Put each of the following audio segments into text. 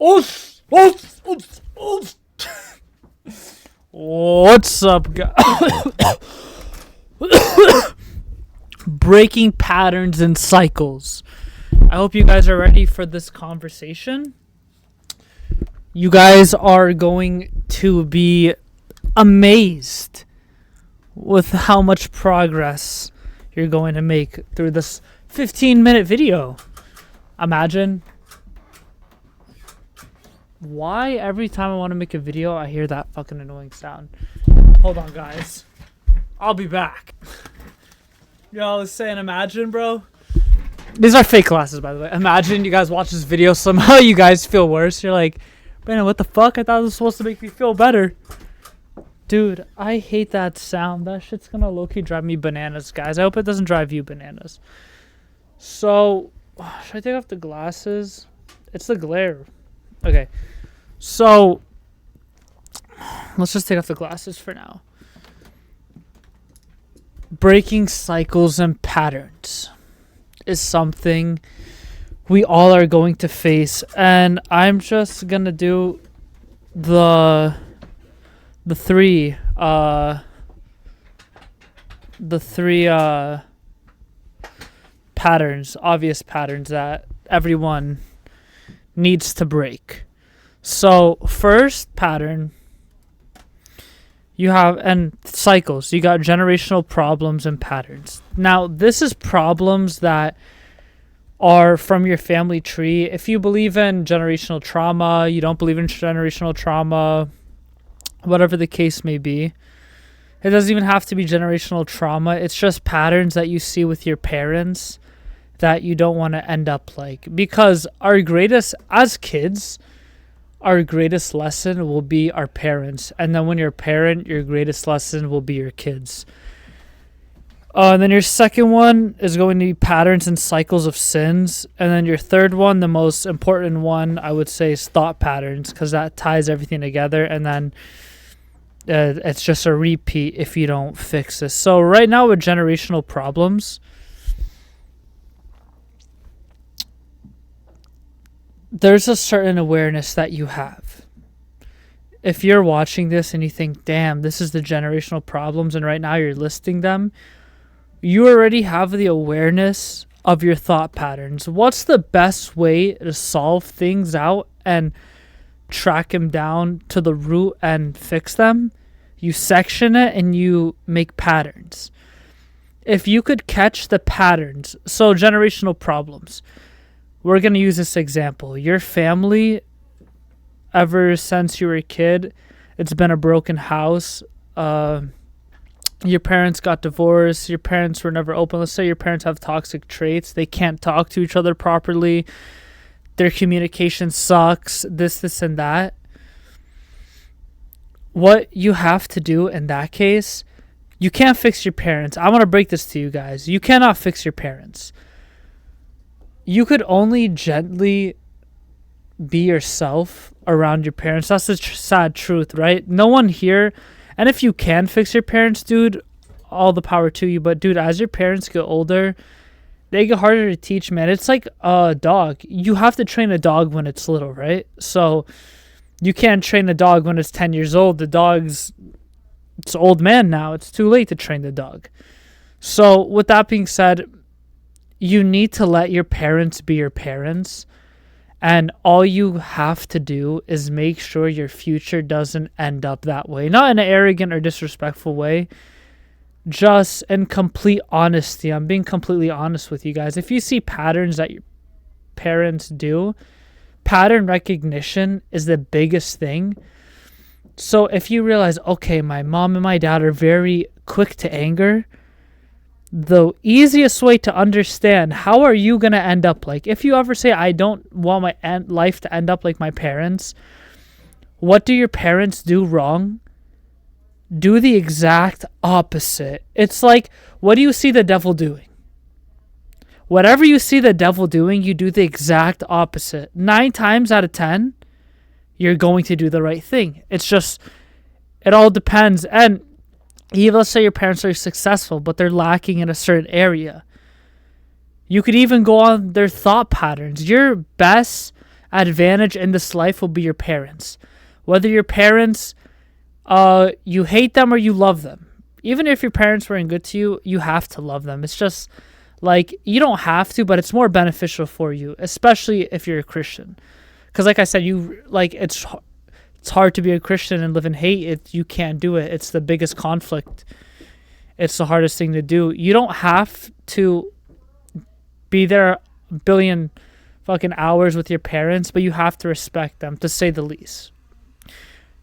Oof, oof, oof, oof. What's up, guys? Breaking patterns and cycles. I hope you guys are ready for this conversation. You guys are going to be amazed with how much progress you're going to make through this 15-minute video. Imagine. Why every time I want to make a video, I hear that fucking annoying sound? Hold on, guys. I'll be back. Yo, I was saying, imagine, bro. These are fake glasses, by the way. Imagine you guys watch this video. Somehow you guys feel worse. You're like, Brandon, what the fuck? I thought it was supposed to make me feel better. Dude, I hate that sound. That shit's gonna low-key drive me bananas, guys. I hope it doesn't drive you bananas. So, should I take off the glasses? It's the glare. Okay. So, let's just take off the glasses for now. Breaking cycles and patterns is something we all are going to face, and I'm just gonna do the three patterns, obvious patterns that everyone needs to break. So first pattern, you have, and cycles, you got generational problems and patterns. Now this is problems that are from your family tree. If you believe in generational trauma, you don't believe in generational trauma, whatever the case may be, it doesn't even have to be generational trauma. It's just patterns that you see with your parents that you don't want to end up like. Because as kids, our greatest lesson will be our parents. And then when you're a parent, your greatest lesson will be your kids. And then your second one is going to be patterns and cycles of sins. And then your third one, the most important one, I would say, is thought patterns, because that ties everything together. And then it's just a repeat if you don't fix this. So right now with generational problems, there's a certain awareness that you have. If you're watching this and you think, damn, this is the generational problems, and right now you're listing them, you already have the awareness of your thought patterns. What's the best way to solve things out and track them down to the root and fix them? You section it and you make patterns. If you could catch the patterns, so generational problems, we're going to use this example. Your family, ever since you were a kid, it's been a broken house. Your parents got divorced. Your parents were never open. Let's say your parents have toxic traits. They can't talk to each other properly. Their communication sucks. This, and that. What you have to do in that case, you can't fix your parents. I want to break this to you guys. You cannot fix your parents. You could only gently be yourself around your parents. That's the sad truth, right? No one here, and if you can fix your parents, dude, all the power to you. But dude, as your parents get older, they get harder to teach, man. It's like a dog. You have to train a dog when it's little, right? So you can't train a dog when it's 10 years old. It's old man now. It's too late to train the dog. So with that being said, you need to let your parents be your parents, and all you have to do is make sure your future doesn't end up that way. Not in an arrogant or disrespectful way, just in complete honesty. I'm being completely honest with you guys. If you see patterns that your parents do, pattern recognition is the biggest thing. So if you realize, okay, my mom and my dad are very quick to anger, the easiest way to understand how are you going to end up like, if you ever say, I don't want my life to end up like my parents, what do your parents do wrong? Do the exact opposite. It's like, what do you see the devil doing? Whatever you see the devil doing, you do the exact opposite. 9 times out of 10, you're going to do the right thing. It's just, it all depends. And even let's say your parents are successful, but they're lacking in a certain area. You could even go on their thought patterns. Your best advantage in this life will be your parents. Whether your parents, you hate them or you love them. Even if your parents weren't good to you, you have to love them. It's just like, you don't have to, but it's more beneficial for you, especially if you're a Christian. Because like I said, it's hard to be a Christian and live in hate. You can't do it. It's the biggest conflict. It's the hardest thing to do. You don't have to be there a billion fucking hours with your parents, but you have to respect them, to say the least.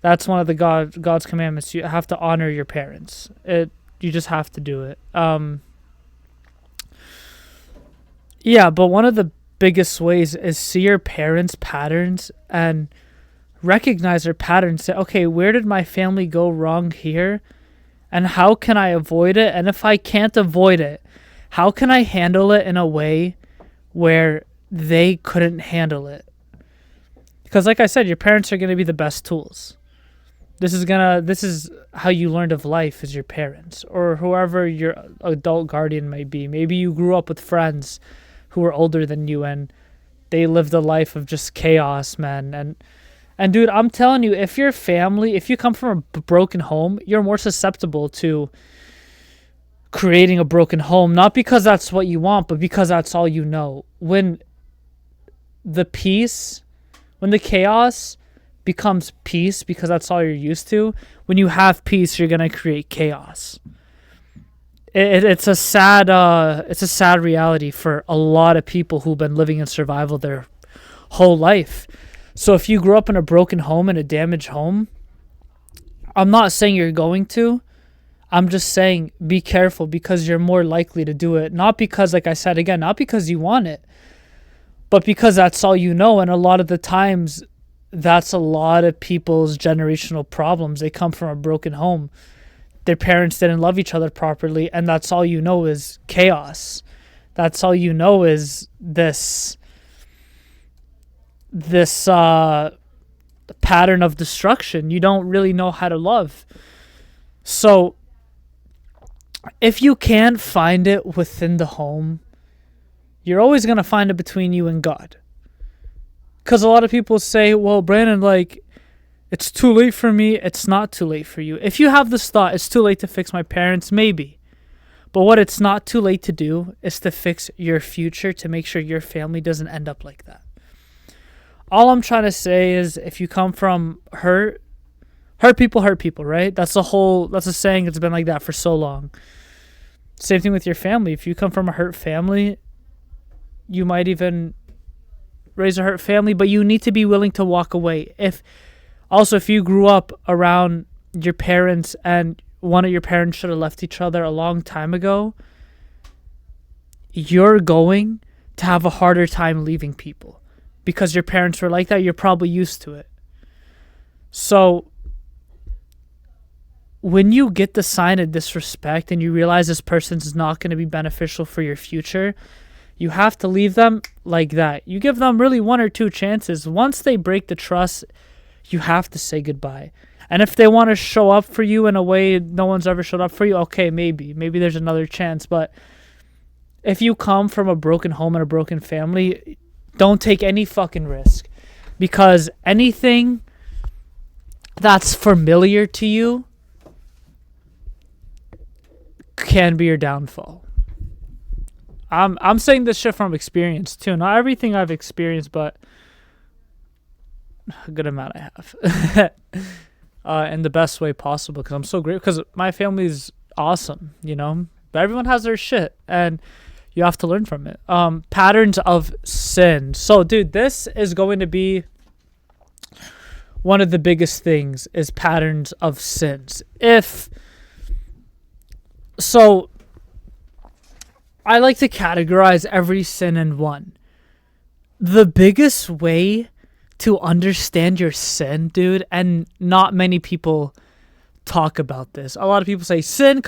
That's one of the God's commandments. You have to honor your parents. You just have to do it. Yeah, but one of the biggest ways is see your parents' patterns and recognize their patterns. Say, okay, where did my family go wrong here? And how can I avoid it? And if I can't avoid it, how can I handle it in a way where they couldn't handle it? Because like I said, your parents are going to be the best tools. This is how you learned of life, is your parents or whoever your adult guardian might be. Maybe you grew up with friends who were older than you and they lived a life of just chaos, man. And dude, I'm telling you, if you come from a broken home, you're more susceptible to creating a broken home, not because that's what you want, but because that's all you know. When the chaos becomes peace, because that's all you're used to, when you have peace, you're going to create chaos. It's a sad reality for a lot of people who've been living in survival their whole life. So if you grew up in a broken home, in a damaged home, I'm not saying you're going to. I'm just saying be careful, because you're more likely to do it. Not because, like I said again, not because you want it, but because that's all you know. And a lot of the times, that's a lot of people's generational problems. They come from a broken home. Their parents didn't love each other properly, and that's all you know is chaos. That's all you know is this pattern of destruction. You don't really know how to love. So if you can't find it within the home, you're always going to find it between you and God. Because a lot of people say, well, Brandon, like, it's too late for me. It's not too late for you. If you have this thought, it's too late to fix my parents, maybe. But what it's not too late to do is to fix your future, to make sure your family doesn't end up like that. All I'm trying to say is, if you come from hurt people, right? That's a saying. It's been like that for so long. Same thing with your family. If you come from a hurt family, you might even raise a hurt family, but you need to be willing to walk away. If you grew up around your parents and one of your parents should have left each other a long time ago, you're going to have a harder time leaving people. Because your parents were like that, you're probably used to it. So when you get the sign of disrespect and you realize this person's not going to be beneficial for your future, you have to leave them like that. You give them really 1 or 2 chances. Once they break the trust, you have to say goodbye. And if they want to show up for you in a way no one's ever showed up for you, okay, maybe there's another chance. But if you come from a broken home and a broken family, don't take any fucking risk, because anything that's familiar to you can be your downfall. I'm saying this shit from experience too. Not everything I've experienced, but a good amount I have. In the best way possible, because I'm so grateful, because my family's awesome, but everyone has their shit, and you have to learn from it. Patterns of sin. So, dude, this is going to be one of the biggest things, is patterns of sins. So, I like to categorize every sin in one. The biggest way to understand your sin, dude, and not many people talk about this. A lot of people say sin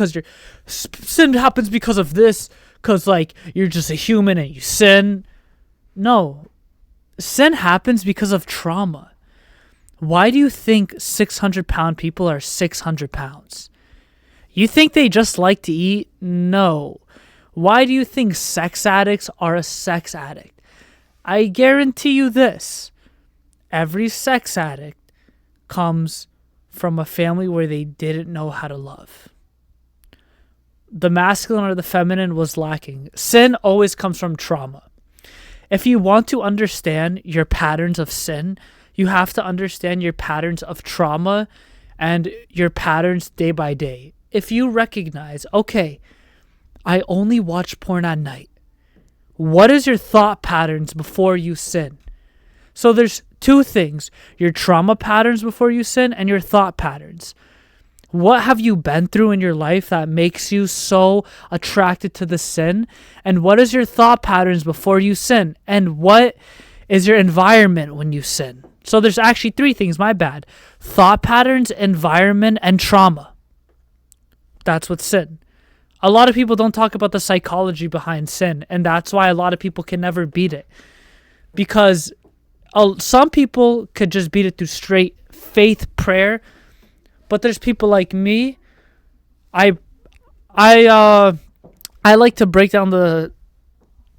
happens because of this, because, like, you're just a human and you sin. No. Sin happens because of trauma. Why do you think 600-pound people are 600 pounds? You think they just like to eat? No. Why do you think sex addicts are a sex addict? I guarantee you this. Every sex addict comes from a family where they didn't know how to love. The masculine or the feminine was lacking. Sin always comes from trauma. If you want to understand your patterns of sin, you have to understand your patterns of trauma and your patterns day by day. If you recognize, okay, I only watch porn at night. What is your thought patterns before you sin? So there's two things, your trauma patterns before you sin and your thought patterns. What have you been through in your life that makes you so attracted to the sin? And what is your thought patterns before you sin? And what is your environment when you sin? So there's actually three things, my bad. Thought patterns, environment, and trauma. That's what's sin. A lot of people don't talk about the psychology behind sin, and that's why a lot of people can never beat it. Because some people could just beat it through straight faith, prayer, but there's people like me. I like to break down the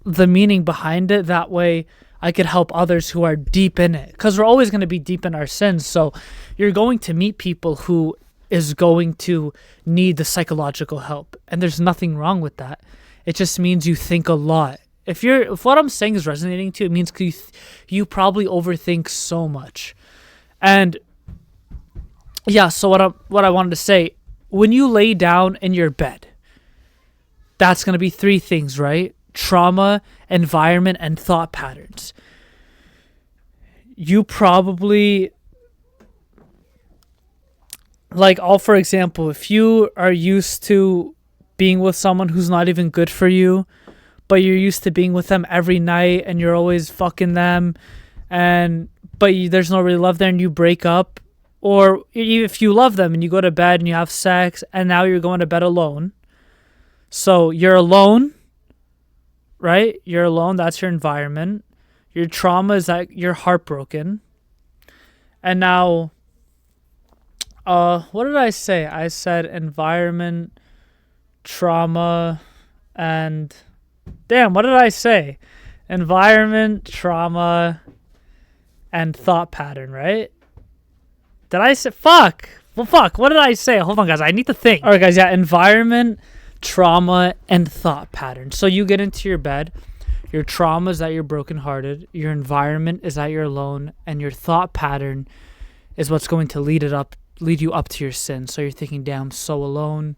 meaning behind it. That way I could help others who are deep in it. Because we're always going to be deep in our sins. So you're going to meet people who is going to need the psychological help. And there's nothing wrong with that. It just means you think a lot. If what I'm saying is resonating to you, it means you probably overthink so much. And yeah, so what I wanted to say, when you lay down in your bed, that's going to be three things, right? Trauma, environment, and thought patterns. You probably, for example, if you are used to being with someone who's not even good for you, but you're used to being with them every night and you're always fucking them, but there's no really love there and you break up, or if you love them and you go to bed and you have sex and now you're going to bed alone. So you're alone, right? You're alone. That's your environment. Your trauma is that you're heartbroken. And now, what did I say? I said environment, trauma, and damn, what did I say? Environment, trauma, and thought pattern, right? Did I say fuck? Well, fuck. What did I say? Hold on, guys. I need to think. All right, guys. Yeah, environment, trauma, and thought pattern. So you get into your bed. Your trauma is that you're brokenhearted. Your environment is that you're alone, and your thought pattern is what's going to lead you up to your sin. So you're thinking, "Damn, I'm so alone."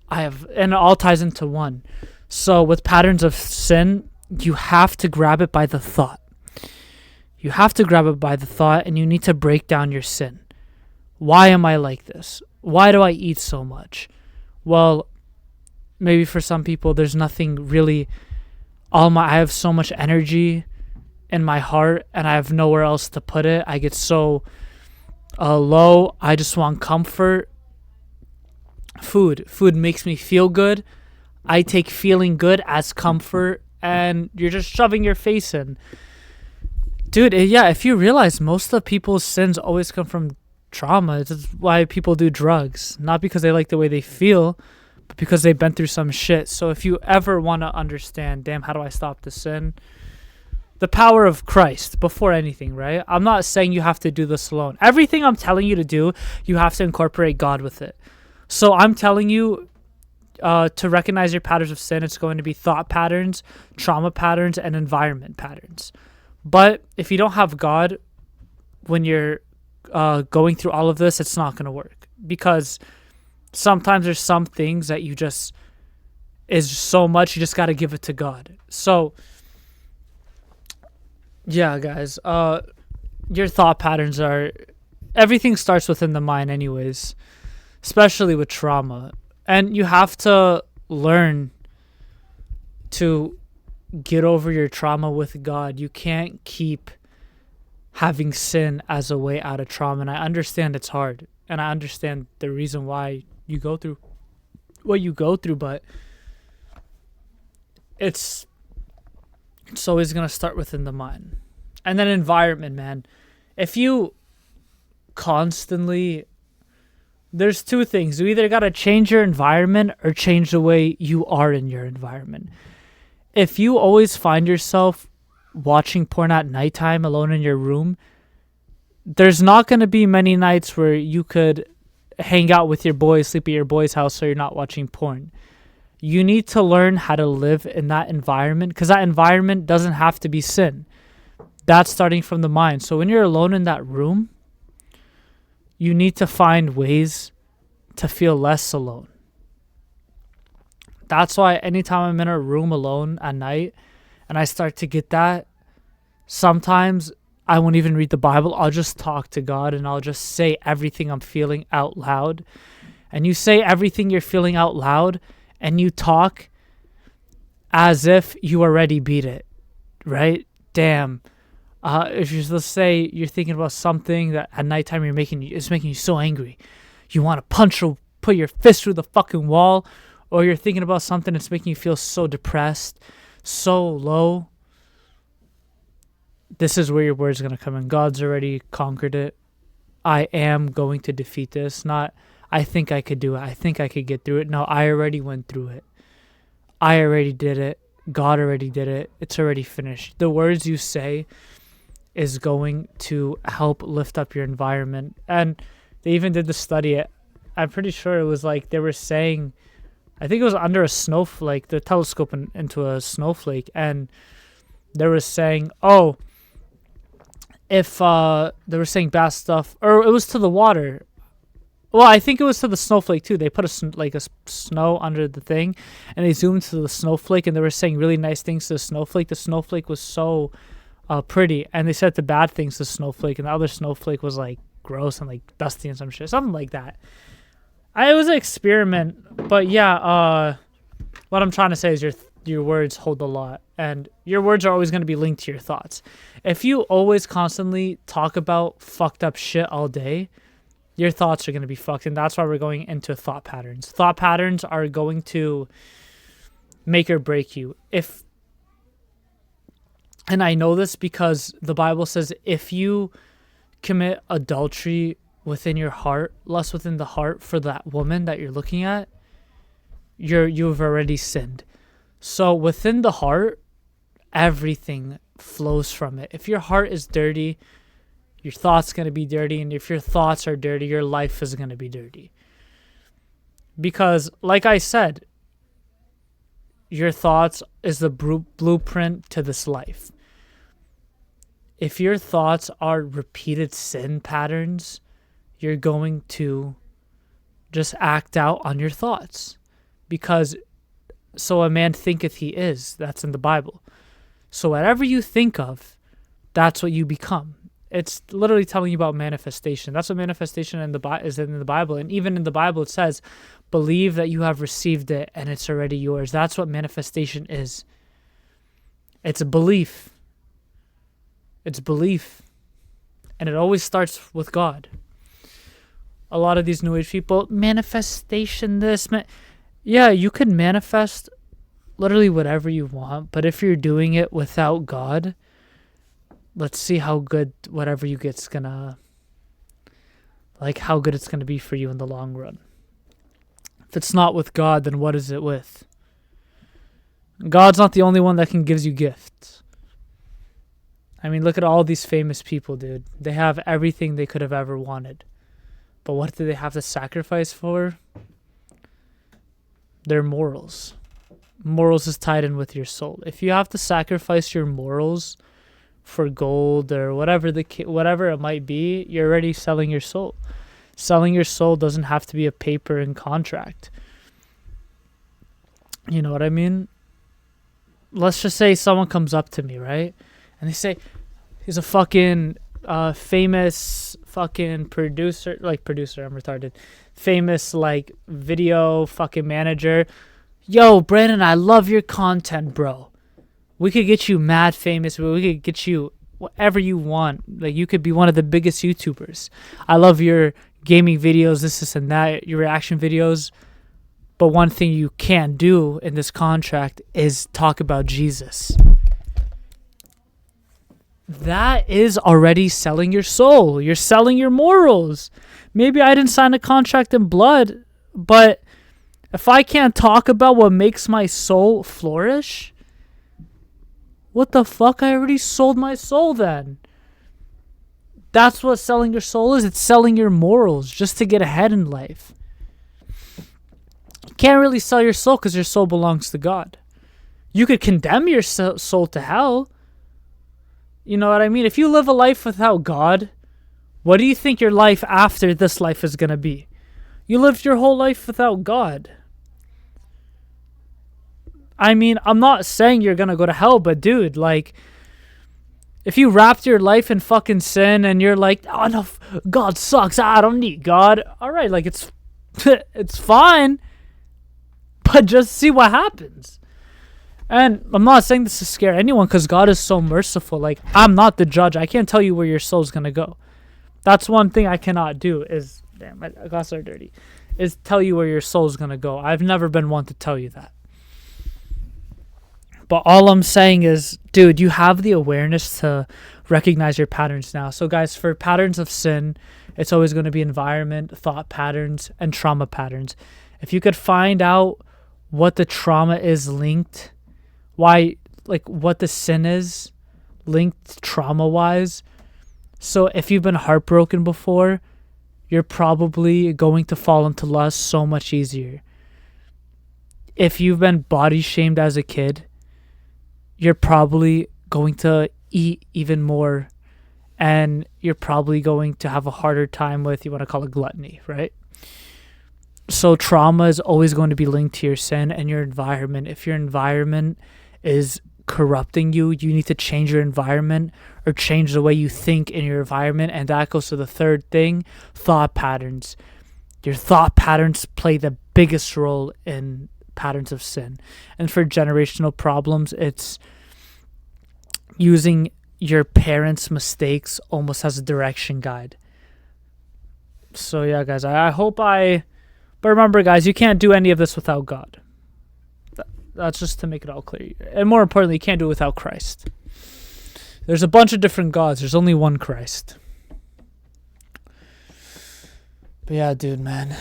And it all ties into one. So with patterns of sin, you have to grab it by the thought. You have to grab it by the thought, and you need to break down your sin. Why am I like this? Why do I eat so much? Well, maybe for some people, there's nothing really. I have so much energy in my heart, and I have nowhere else to put it. I get so low. I just want comfort. Food makes me feel good. I take feeling good as comfort, and you're just shoving your face in. Dude, yeah, if you realize most of people's sins always come from trauma, it's why people do drugs. Not because they like the way they feel, but because they've been through some shit. So if you ever want to understand, damn, how do I stop the sin? The power of Christ before anything, right? I'm not saying you have to do this alone. Everything I'm telling you to do, you have to incorporate God with it. So I'm telling you to recognize your patterns of sin. It's going to be thought patterns, trauma patterns, and environment patterns. But if you don't have God when you're going through all of this, it's not going to work. Because sometimes there's some things that you just is so much, you just got to give it to God. So, yeah, guys, your thought patterns everything starts within the mind anyways, especially with trauma. And you have to learn to get over your trauma with God. You can't keep having sin as a way out of trauma. And I understand it's hard. And I understand the reason why you go through what you go through. But it's always going to start within the mind. And then environment, man. If you constantly... There's two things. You either got to change your environment or change the way you are in your environment. If you always find yourself watching porn at nighttime alone in your room, there's not going to be many nights where you could hang out with your boys, sleep at your boy's house so you're not watching porn. You need to learn how to live in that environment, because that environment doesn't have to be sin. That's starting from the mind. So when you're alone in that room, you need to find ways to feel less alone. That's why anytime I'm in a room alone at night and I start to get that, sometimes I won't even read the Bible. I'll just talk to God and I'll just say everything I'm feeling out loud. And you say everything you're feeling out loud and you talk as if you already beat it, right? Damn. If you, let's say you're thinking about something that at nighttime it's making you so angry. You want to punch or put your fist through the fucking wall, or you're thinking about something that's making you feel so depressed, so low. This is where your words are going to come in. God's already conquered it. I am going to defeat this. Not, I think I could do it. I think I could get through it. No, I already went through it. I already did it. God already did it. It's already finished. The words you say is going to help lift up your environment. And they even did the study. I'm pretty sure it was like they were saying, I think it was under a snowflake, the telescope into a snowflake, and they were saying, oh, if they were saying bad stuff, or it was to the water. Well, I think it was to the snowflake too. They put a snow under the thing, and they zoomed to the snowflake, and they were saying really nice things to the snowflake. The snowflake was so pretty, and they said the bad things to the snowflake, and the other snowflake was like gross and like dusty and some shit, something like that. It was an experiment, but yeah. What I'm trying to say is your words hold a lot, and your words are always going to be linked to your thoughts. If you always constantly talk about fucked up shit all day, your thoughts are going to be fucked, and that's why we're going into thought patterns. Thought patterns are going to make or break you. And I know this because the Bible says if you commit adultery within your heart, lust within the heart for that woman that you're looking at, you've already sinned. So within the heart, everything flows from it. If your heart is dirty, your thoughts going to be dirty, and if your thoughts are dirty, your life is going to be dirty. Because like I said, your thoughts is the blueprint to this life. If your thoughts are repeated sin patterns, you're going to just act out on your thoughts. Because so a man thinketh he is. That's in the Bible. So whatever you think of, that's what you become. It's literally telling you about manifestation. That's what manifestation is in the Bible. And even in the Bible it says, believe that you have received it and it's already yours. That's what manifestation is. It's a belief. It's belief. And it always starts with God. A lot of these New Age people, manifestation yeah, you can manifest literally whatever you want, but if you're doing it without God, let's see how good whatever you get's how good it's gonna be for you in the long run. If it's not with God, then what is it with? God's not the only one that can give you gifts. I mean, look at all these famous people, dude. They have everything they could have ever wanted. But what do they have to sacrifice for? Their morals. Morals is tied in with your soul. If you have to sacrifice your morals for gold or whatever it might be, you're already selling your soul. Selling your soul doesn't have to be a paper and contract. You know what I mean? Let's just say someone comes up to me, right? And they say, he's a fucking famous fucking producer, I'm retarded. Famous video fucking manager. Yo, Brandon, I love your content, bro. We could get you mad famous. We could get you whatever you want. You could be one of the biggest YouTubers. I love your gaming videos, this and that, your reaction videos. But one thing you can't do in this contract is talk about Jesus. That is already selling your soul. You're selling your morals. Maybe I didn't sign a contract in blood, but if I can't talk about what makes my soul flourish, what the fuck? I already sold my soul then. That's what selling your soul is. It's selling your morals just to get ahead in life. You can't really sell your soul because your soul belongs to God. You could condemn your soul to hell. You know what I mean? If you live a life without God, what do you think your life after this life is going to be? You lived your whole life without God. I mean, I'm not saying you're going to go to hell, but dude, like, if you wrapped your life in fucking sin and you're like, oh no, God sucks, I don't need God. All right, like, it's it's fine, but just see what happens. And I'm not saying this to scare anyone because God is so merciful. Like, I'm not the judge. I can't tell you where your soul's going to go. That's one thing I cannot do is, damn, my glasses are dirty, is tell you where your soul's going to go. I've never been one to tell you that. But all I'm saying is, dude, you have the awareness to recognize your patterns now. So guys, for patterns of sin, it's always going to be environment, thought patterns, and trauma patterns. If you could find out what the trauma is linked, why, like what the sin is linked trauma-wise. So if you've been heartbroken before, you're probably going to fall into lust so much easier. If you've been body shamed as a kid, you're probably going to eat even more, and you're probably going to have a harder time with, you want to call it gluttony, right? So trauma is always going to be linked to your sin and your environment. If your environment is corrupting you, you need to change your environment or change the way you think in your environment. And that goes to the third thing, thought patterns. Your thought patterns play the biggest role in patterns of sin. And for generational problems, it's using your parents' mistakes almost as a direction guide. So yeah, guys, I hope but remember, guys, you can't do any of this without God. That's just to make it all clear. And more importantly, you can't do it without Christ. There's a bunch of different gods. There's only one Christ. But yeah, dude, man,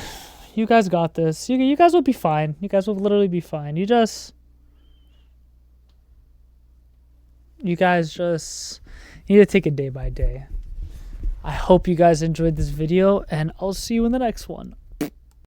you guys got this. You guys will be fine. You guys will literally be fine. You guys just need to take it day by day. I hope you guys enjoyed this video, and I'll see you in the next one.